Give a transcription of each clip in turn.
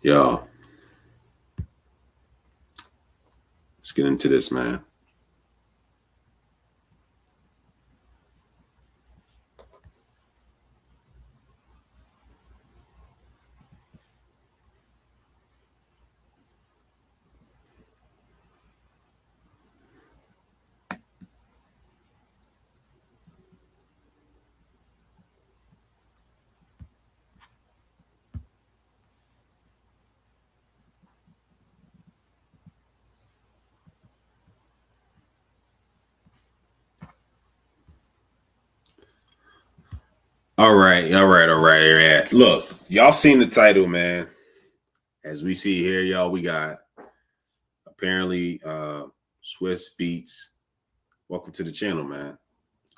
Yo, let's get into this, man. All right. Yeah. Look, y'all seen the title, man. As we see here, y'all, we got apparently SwizzBeats. Welcome to the channel, man.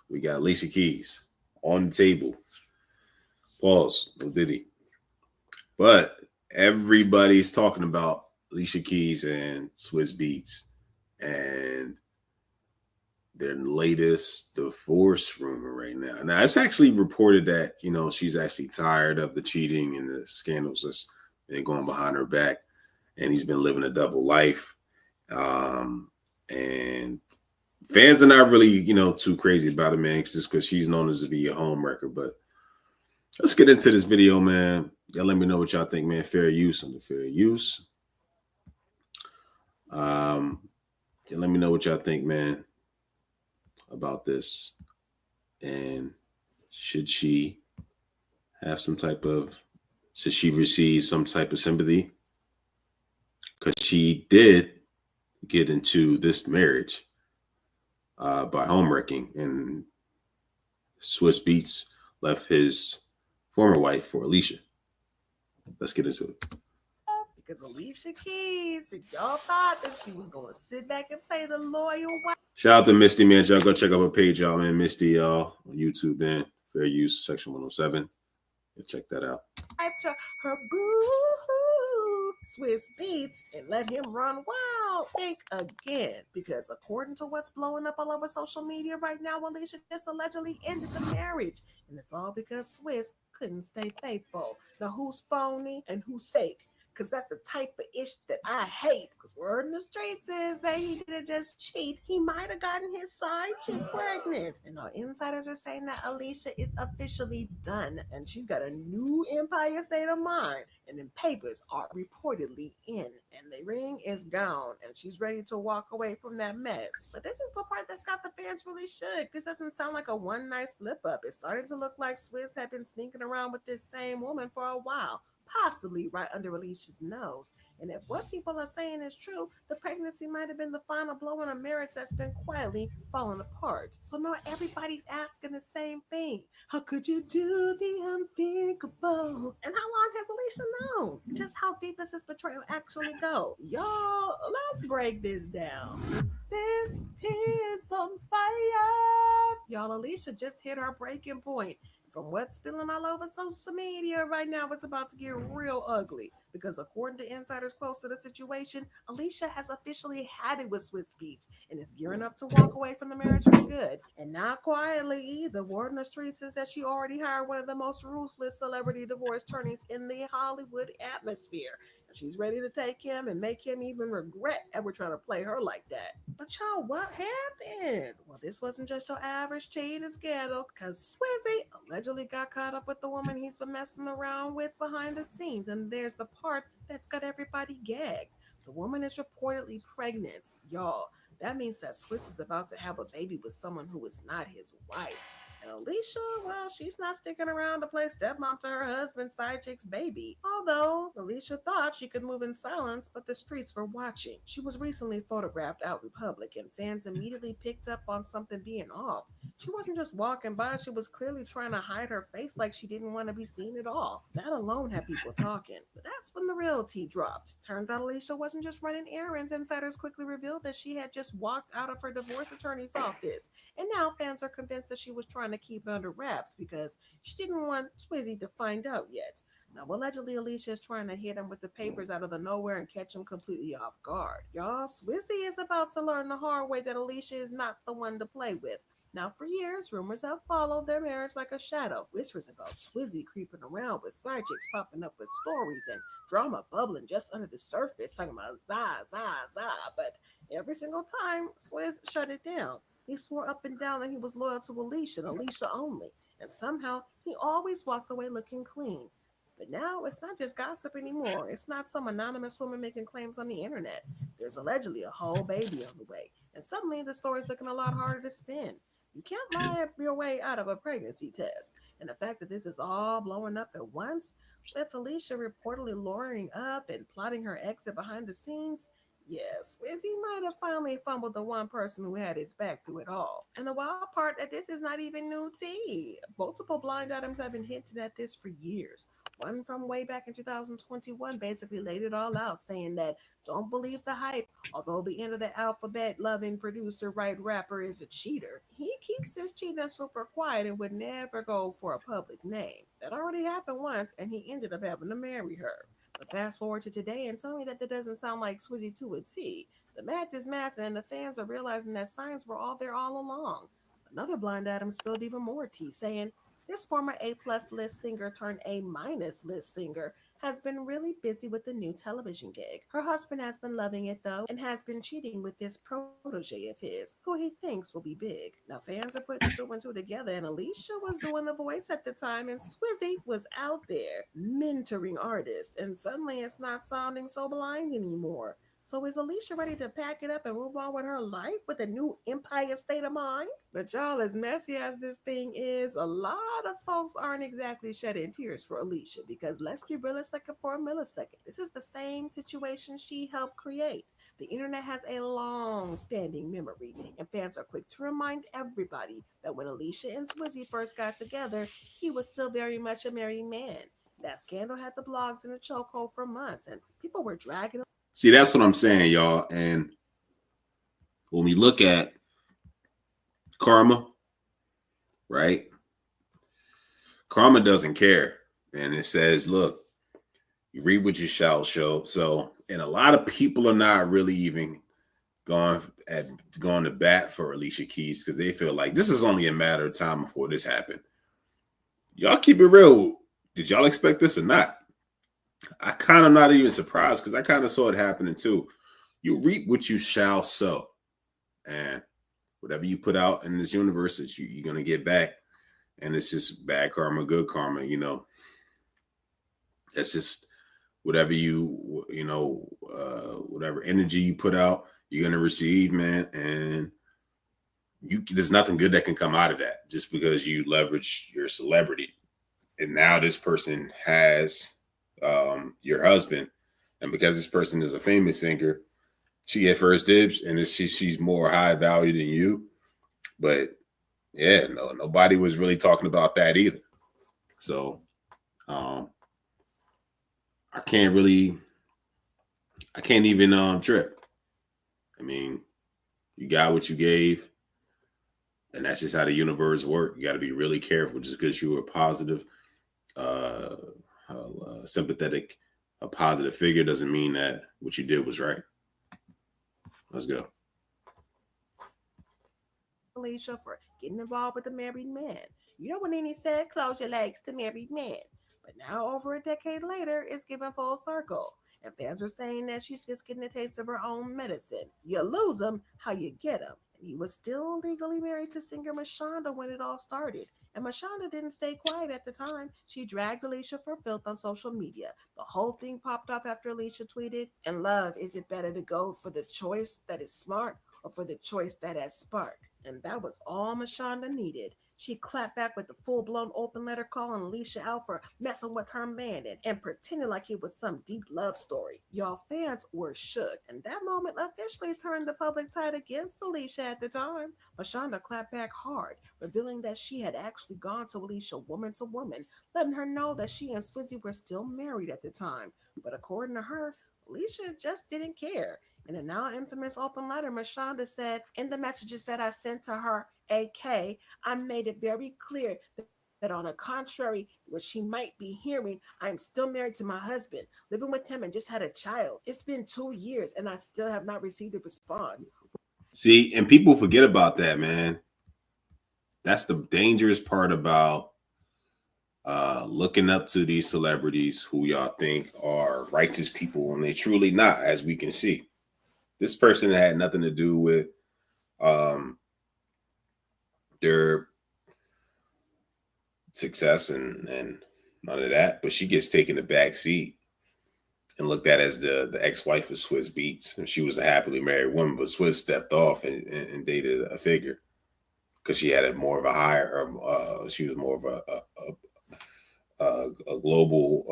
We got Alicia Keys on the table. Pause. No diddy. But everybody's talking about Alicia Keys and SwizzBeats and their latest divorce rumor right now. Now, it's actually reported that, she's actually tired of the cheating and the scandals that's been going behind her back, and he's been living a double life. And fans are not really, too crazy about it, man, just because she's known as to be a homewrecker. But let's get into this video, man. Y'all let me know what y'all think, man. Fair use under fair use. Let me know what y'all think, man, about this. And should she receive some type of sympathy? Because she did get into this marriage by homewrecking, and SwizzBeats left his former wife for Alicia. Let's get into it. Because Alicia Keys, if y'all thought that she was going to sit back and play the loyal wife. Shout out to Misty, man. Y'all go check out her page, y'all, man. Misty, y'all, on YouTube, man. Fair use, section 107. Yeah, check that out. Her boo SwizzBeats and let him run wild. Think again, because according to what's blowing up all over social media right now, Alicia just allegedly ended the marriage, and it's all because Swizz couldn't stay faithful. Now, who's phony and who's fake? Because that's the type of ish that I hate. Because word in the streets is that he didn't just cheat. He might have gotten his side chick pregnant. And our insiders are saying that Alicia is officially done. And she's got a new Empire State of Mind. And then papers are reportedly in. And the ring is gone. And she's ready to walk away from that mess. But this is the part that's got the fans really shook. This doesn't sound like a one-night slip-up. It's starting to look like Swizz had been sneaking around with this same woman for a while, possibly right under Alicia's nose. And if what people are saying is true, the pregnancy might have been the final blow in a marriage that's been quietly falling apart. So now everybody's asking the same thing. How could you do the unthinkable? And how long has Alicia known? Just how deep does this betrayal actually go? Y'all, let's break this down. Is this tears on fire? Y'all, Alicia just hit her breaking point. From what's spilling all over social media right now, it's about to get real ugly. Because according to insiders close to the situation, Alicia has officially had it with SwizzBeats and is gearing up to walk away from the marriage for good. And not quietly either. Word on the streets says that she already hired one of the most ruthless celebrity divorce attorneys in the Hollywood atmosphere. She's ready to take him and make him even regret ever trying to play her like that. But y'all, what happened? Well, this wasn't just your average cheating scandal, because Swizzy allegedly got caught up with the woman he's been messing around with behind the scenes. And there's the part that's got everybody gagged. The woman is reportedly pregnant. Y'all, that means that Swizz is about to have a baby with someone who is not his wife. And Alicia, well, she's not sticking around to play stepmom to her husband's side chick's baby. Although Alicia thought she could move in silence, but the streets were watching. She was recently photographed out in public, and fans immediately picked up on something being off. She wasn't just walking by, she was clearly trying to hide her face like she didn't want to be seen at all. That alone had people talking. But that's when the real tea dropped. Turns out Alicia wasn't just running errands. Insiders quickly revealed that she had just walked out of her divorce attorney's office. And now fans are convinced that she was trying to keep it under wraps because she didn't want Swizzy to find out yet. Now, allegedly, Alicia is trying to hit him with the papers out of the nowhere and catch him completely off guard. Y'all, Swizzy is about to learn the hard way that Alicia is not the one to play with. Now, for years, rumors have followed their marriage like a shadow. Whispers about Swizzy creeping around with side chicks popping up with stories and drama bubbling just under the surface, talking about za, za, za. But every single time, Swizz shut it down. He swore up and down that he was loyal to Alicia and Alicia only. And somehow, he always walked away looking clean. But now it's not just gossip anymore. It's not some anonymous woman making claims on the internet. There's allegedly a whole baby on the way. And suddenly the story's looking a lot harder to spin. You can't lie your way out of a pregnancy test. And the fact that this is all blowing up at once, with Alicia reportedly luring up and plotting her exit behind the scenes, yes, Swizzy might have finally fumbled the one person who had his back through it all. And the wild part that this is not even new tea. Multiple blind items have been hinting at this for years. One from way back in 2021 basically laid it all out, saying that don't believe the hype. Although the end of the alphabet loving producer, right rapper is a cheater, he keeps his cheating super quiet and would never go for a public name. That already happened once, and he ended up having to marry her. But fast forward to today and tell me that doesn't sound like Swizzy to a T. The math is math, and the fans are realizing that signs were all there all along. Another blind item spilled even more tea, saying this former A plus list singer turned A minus list singer has been really busy with the new television gig. Her husband has been loving it though and has been cheating with this protege of his, who he thinks will be big. Now fans are putting two and two together, and Alicia was doing the voice at the time and Swizzy was out there mentoring artists, and suddenly it's not sounding so blind anymore. So is Alicia ready to pack it up and move on with her life with a new empire state of mind? But y'all, as messy as this thing is, a lot of folks aren't exactly shedding tears for Alicia because let's be realistic for a millisecond. This is the same situation she helped create. The internet has a long standing memory, and fans are quick to remind everybody that when Alicia and Swizzy first got together, he was still very much a married man. That scandal had the blogs in a chokehold for months, and people were dragging. See, that's what I'm saying, y'all. And when we look at karma, right? Karma doesn't care. And it says, look, you reap what you shall show. So, and a lot of people are not really even going to bat for Alicia Keys because they feel like this is only a matter of time before this happened. Y'all keep it real. Did y'all expect this or not? I kind of not even surprised because I kind of saw it happening too. You reap what you shall sow. And whatever you put out in this universe, that you're going to get back. And it's just bad karma, good karma, you know. That's just whatever whatever energy you put out, you're going to receive, man. And there's nothing good that can come out of that just because you leverage your celebrity. And now this person has your husband. And because this person is a famous singer, she get first dibs, and she's more high value than you. But yeah, nobody was really talking about that either. So I can't even trip. I mean, you got what you gave, and that's just how the universe works. You got to be really careful. Just because you were positive, sympathetic, a positive figure doesn't mean that what you did was right. Let's go. Alicia for getting involved with a married man. You know when Nene said, close your legs to married men. But now, over a decade later, it's given full circle. And fans are saying that she's just getting a taste of her own medicine. You lose them, how you get them. And he was still legally married to singer Mashonda when it all started. And Mashonda didn't stay quiet at the time. She dragged Alicia for filth on social media. The whole thing popped off after Alicia tweeted, "In love, is it better to go for the choice that is smart or for the choice that has spark?" And that was all Mashonda needed. She clapped back with the full-blown open letter calling Alicia out for messing with her man and pretending like it was some deep love story. Y'all fans were shook, and that moment officially turned the public tide against Alicia at the time. Mashonda clapped back hard, revealing that she had actually gone to Alicia woman to woman, letting her know that she and Swizzy were still married at the time. But according to her, Alicia just didn't care. In a now infamous open letter, Mashonda said, "In the messages that I sent to her, AK, I made it very clear that on the contrary, what she might be hearing, I am still married to my husband, living with him, and just had a child. It's been 2 years, and I still have not received a response." See, and people forget about that, man. That's the dangerous part about looking up to these celebrities who y'all think are righteous people, and they truly not, as we can see. This person had nothing to do with um, their success and none of that, but she gets taken the back seat and looked at as the ex-wife of SwizzBeats. And she was a happily married woman, but Swizz stepped off and dated a figure because she had a more of a higher, she was more of a global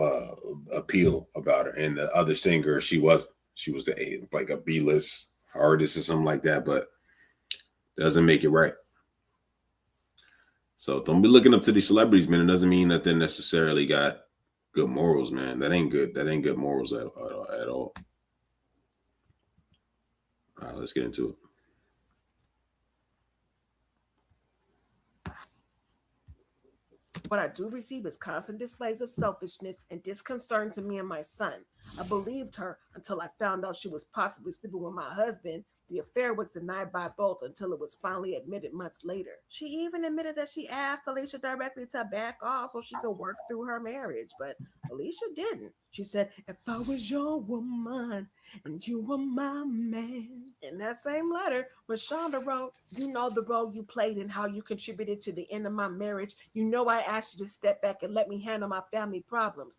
appeal about her. And the other singer, she was like a B-list artist or something like that, but doesn't make it right. So don't be looking up to these celebrities, man. It doesn't mean that they necessarily got good morals, man. That ain't good. That ain't good morals at all. All right, let's get into it. What I do receive is constant displays of selfishness and disconcern to me and my son. I believed her until I found out she was possibly sleeping with my husband. The affair was denied by both until it was finally admitted months later. She even admitted that she asked Alicia directly to back off so she could work through her marriage, but Alicia didn't. She said, "If I was your woman and you were my man." In that same letter, Rashonda wrote, "You know the role you played and how you contributed to the end of my marriage. You know I asked you to step back and let me handle my family problems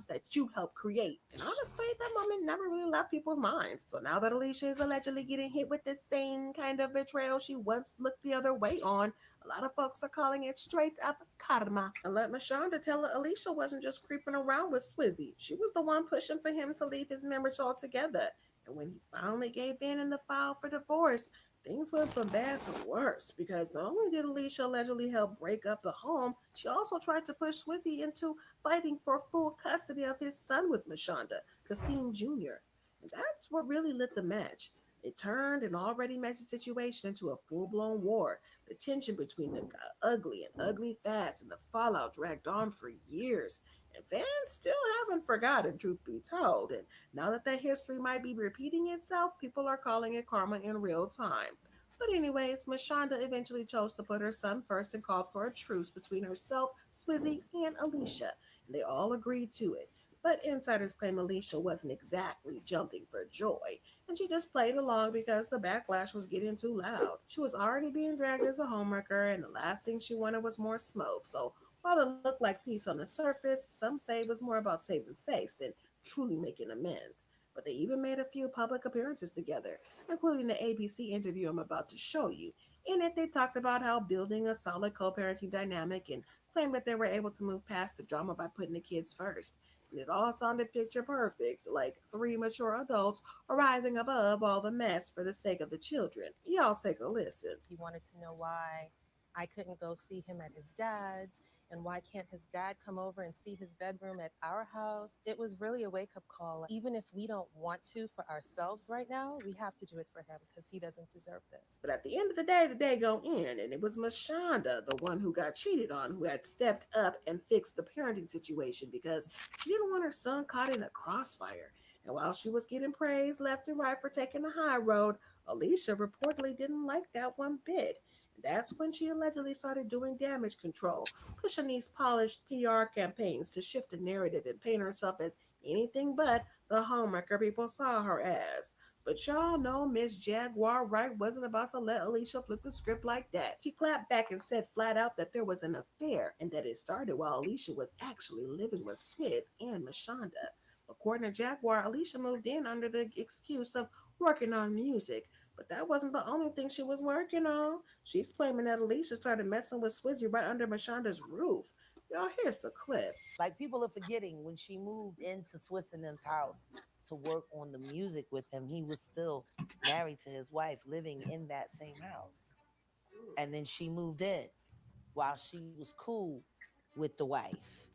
that you helped create." And honestly, that moment never really left people's minds. So now that Alicia is allegedly getting hit with the same kind of betrayal she once looked the other way on, a lot of folks are calling it straight up karma. And let Mashonda tell her Alicia wasn't just creeping around with Swizzy. She was the one pushing for him to leave his marriage altogether. And when he finally gave in the file for divorce, things went from bad to worse because not only did Alicia allegedly help break up the home, she also tried to push Swizzy into fighting for full custody of his son with Mashonda, Kasim Jr. And that's what really lit the match. It turned an already messy situation into a full blown war. The tension between them got ugly and ugly fast, and the fallout dragged on for years. And fans still haven't forgotten, truth be told. And now that that history might be repeating itself, people are calling it karma in real time. But anyways, Mashonda eventually chose to put her son first and called for a truce between herself, Swizzy, and Alicia. And they all agreed to it. But insiders claim Alicia wasn't exactly jumping for joy, and she just played along because the backlash was getting too loud. She was already being dragged as a homewrecker, and the last thing she wanted was more smoke. So while it looked like peace on the surface, some say it was more about saving face than truly making amends. But they even made a few public appearances together, including the ABC interview I'm about to show you. In it, they talked about how building a solid co parenting dynamic and claimed that they were able to move past the drama by putting the kids first. And it all sounded picture perfect, like three mature adults rising above all the mess for the sake of the children. Y'all take a listen. He wanted to know why I couldn't go see him at his dad's and why can't his dad come over and see his bedroom at our house. It was really a wake-up call. Even if we don't want to for ourselves right now, we have to do it for him because he doesn't deserve this. But at the end of the day go in, and it was Mashonda, the one who got cheated on, who had stepped up and fixed the parenting situation because she didn't want her son caught in a crossfire. And while she was getting praised left and right for taking the high road, Alicia reportedly didn't like that one bit. And that's when she allegedly started doing damage control, pushing these polished PR campaigns to shift the narrative and paint herself as anything but the homewrecker people saw her as. But y'all know Miss Jaguar Wright wasn't about to let Alicia flip the script like that. She clapped back and said flat out that there was an affair and that it started while Alicia was actually living with Swizz and Mashonda. According to Jaguar, Alicia moved in under the excuse of working on music, but that wasn't the only thing she was working on. She's claiming that Alicia started messing with Swizzy right under Mashonda's roof. Y'all, here's the clip. Like people are forgetting when she moved into Swiss and them's house to work on the music with him, he was still married to his wife, living in that same house. And then she moved in while she was cool with the wife.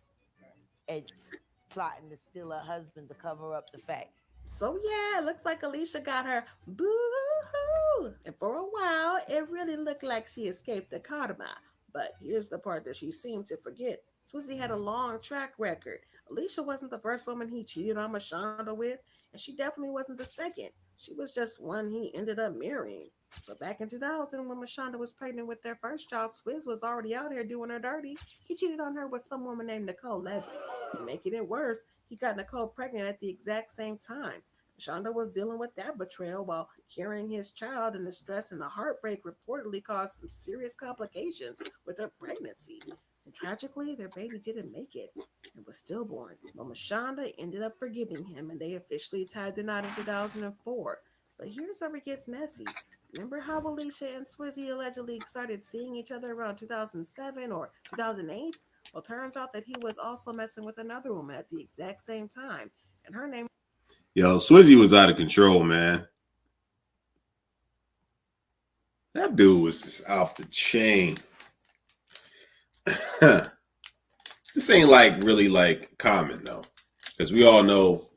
It's plotting to steal her husband to cover up the fact. So yeah, it looks like Alicia got her boo-hoo. And for a while, it really looked like she escaped the karma. But here's the part that she seemed to forget. Swizzy had a long track record. Alicia wasn't the first woman he cheated on Mashonda with, and she definitely wasn't the second. She was just one he ended up marrying. But back in 2000, when Mashonda was pregnant with their first child, Swizz was already out here doing her dirty. He cheated on her with some woman named Nicole Levy. And making it worse, he got Nicole pregnant at the exact same time. Mashonda was dealing with that betrayal while carrying his child, and the stress and the heartbreak reportedly caused some serious complications with her pregnancy. And tragically, their baby didn't make it and was stillborn. But Mashonda ended up forgiving him, and they officially tied the knot in 2004. But here's where it gets messy. Remember how Alicia and Swizzy allegedly started seeing each other around 2007 or 2008? Well, turns out that he was also messing with another woman at the exact same time, and her name. Yo, Swizzy was out of control, man. That dude was just off the chain. This ain't like really like common though, because we all know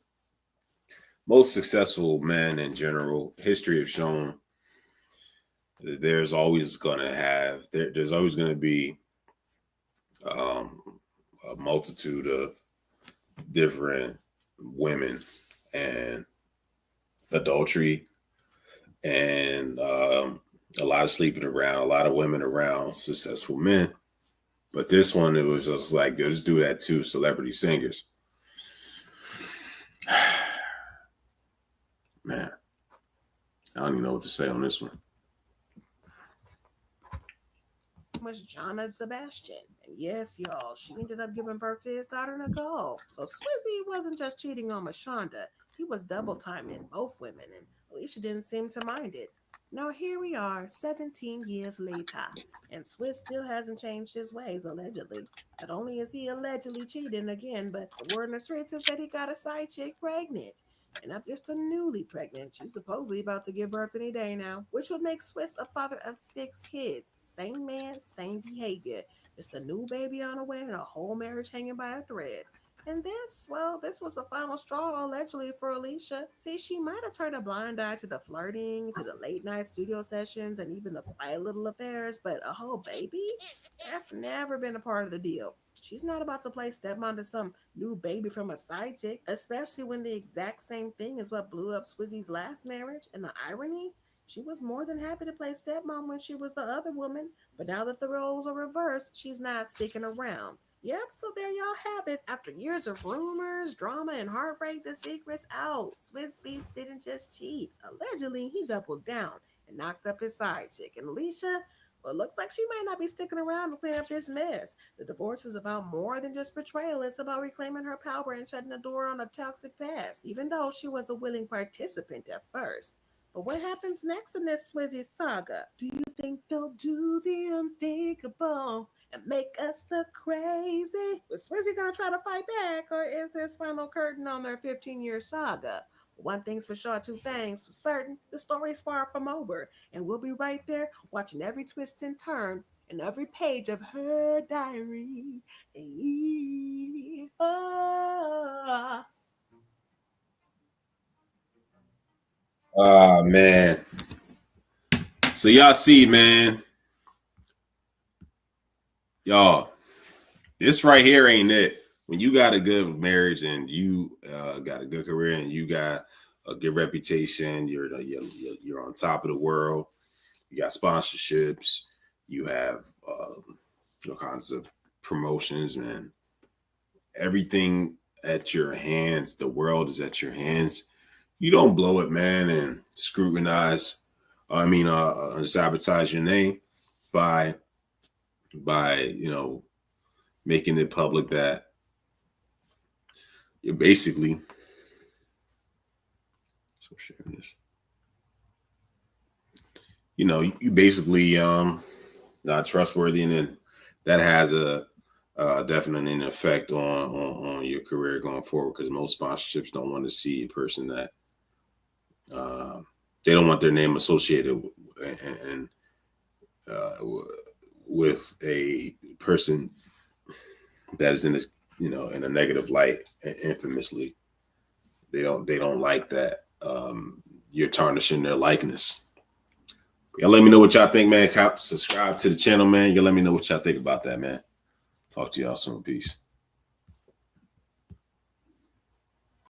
most successful men in general, history have shown that there's always going to be a multitude of different women and adultery and a lot of sleeping around, a lot of women around successful men. But this one, it was just like, just do that to celebrity singers. Man, I don't even know what to say on this one. Was Jonna Sebastian. And yes, y'all, she ended up giving birth to his daughter Nicole. So Swizzy wasn't just cheating on Mashonda, he was double timing both women, and Alicia didn't seem to mind it. Now here we are, 17 years later, and Swizz still hasn't changed his ways, allegedly. Not only is he allegedly cheating again, but the word in the streets is that he got a side chick pregnant. And not just a newly pregnant, she's supposedly about to give birth any day now, which would make Swizz a father of 6 kids. Same man, same behavior. Just a new baby on the way and a whole marriage hanging by a thread. And this was the final straw, allegedly, for Alicia. See, she might have turned a blind eye to the flirting, to the late night studio sessions, and even the quiet little affairs, but a whole baby? That's never been a part of the deal. She's not about to play stepmom to some new baby from a side chick, especially when the exact same thing is what blew up Swizzy's last marriage. And the irony? She was more than happy to play stepmom when she was the other woman, but now that the roles are reversed, she's not sticking around. Yep, so there y'all have it. After years of rumors, drama, and heartbreak, the secret's out. SwizzBeats didn't just cheat. Allegedly, he doubled down and knocked up his side chick. And Alicia, well, it looks like she might not be sticking around to clean up this mess. The divorce is about more than just betrayal. It's about reclaiming her power and shutting the door on a toxic past, even though she was a willing participant at first. But what happens next in this Swizzy saga? Do you think they'll do the unthinkable and make us look crazy? Was Swizzy gonna try to fight back, or is this final curtain on their 15-year saga? One thing's for sure, two things for certain. The story's far from over, and we'll be right there watching every twist and turn and every page of her diary. Oh. Ah, man. So y'all see, man. Y'all, this right here ain't it. When you got a good marriage and you got a good career and you got a good reputation, you're on top of the world. You got sponsorships. You have all kinds of promotions, man. Everything at your hands. The world is at your hands. You don't blow it, man, and scrutinize. Sabotage your name by making it public that you're basically sharing this. You basically not trustworthy, and then that has a definite effect on your career going forward, because most sponsorships don't want to see a person that they don't want their name associated with a person that is in a negative light, infamously. They don't like that. You're tarnishing their likeness. Y'all let me know what y'all think, man. Subscribe to the channel, man. Y'all let me know what y'all think about that, man. Talk to y'all soon. Peace.